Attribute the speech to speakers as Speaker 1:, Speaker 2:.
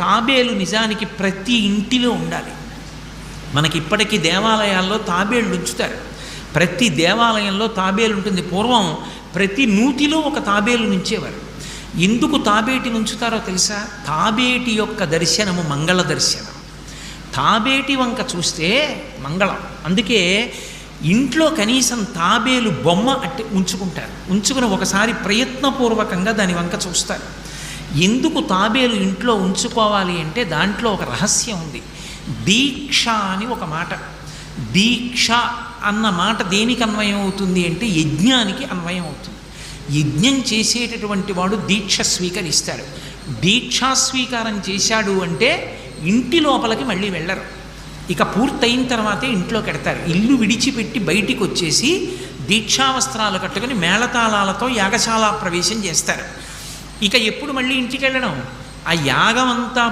Speaker 1: తాబేలు నిజానికి ప్రతి ఇంటిలో ఉండాలి. మనకి ఇప్పటికీ దేవాలయాల్లో తాబేళ్ళు ఉంచుతారు. ప్రతి దేవాలయంలో తాబేలు ఉంటుంది. పూర్వం ప్రతి నూతిలో ఒక తాబేలు నుంచేవారు. ఎందుకు తాబేటిని ఉంచుతారో తెలుసా? తాబేటి యొక్క దర్శనము మంగళ దర్శనం. తాబేటి వంక చూస్తే మంగళం. అందుకే ఇంట్లో కనీసం తాబేలు బొమ్మ అట్టి ఉంచుకుంటారు. ఉంచుకుని ఒకసారి ప్రయత్నపూర్వకంగా దాని వంక చూస్తారు. ఎందుకు తాబేలు ఇంట్లో ఉంచుకోవాలి అంటే దాంట్లో ఒక రహస్యం ఉంది. దీక్ష అని ఒక మాట. దీక్ష అన్న మాట దేనికి అన్వయం అవుతుంది అంటే యజ్ఞానికి అన్వయం అవుతుంది. యజ్ఞం చేసేటటువంటి వాడు దీక్ష స్వీకరిస్తాడు. దీక్షా స్వీకారం చేశాడు అంటే ఇంటి లోపలికి మళ్ళీ వెళ్ళరు. ఇక పూర్తయిన తర్వాతే ఇంట్లో కడతారు. ఇల్లు విడిచిపెట్టి బయటికి వచ్చేసి దీక్షావస్త్రాలు కట్టుకుని మేళతాళాలతో యాగశాల ప్రవేశం చేస్తారు. ఇక ఎప్పుడు మళ్ళీ ఇంటికి వెళ్ళడం? ఆ యాగం అంతా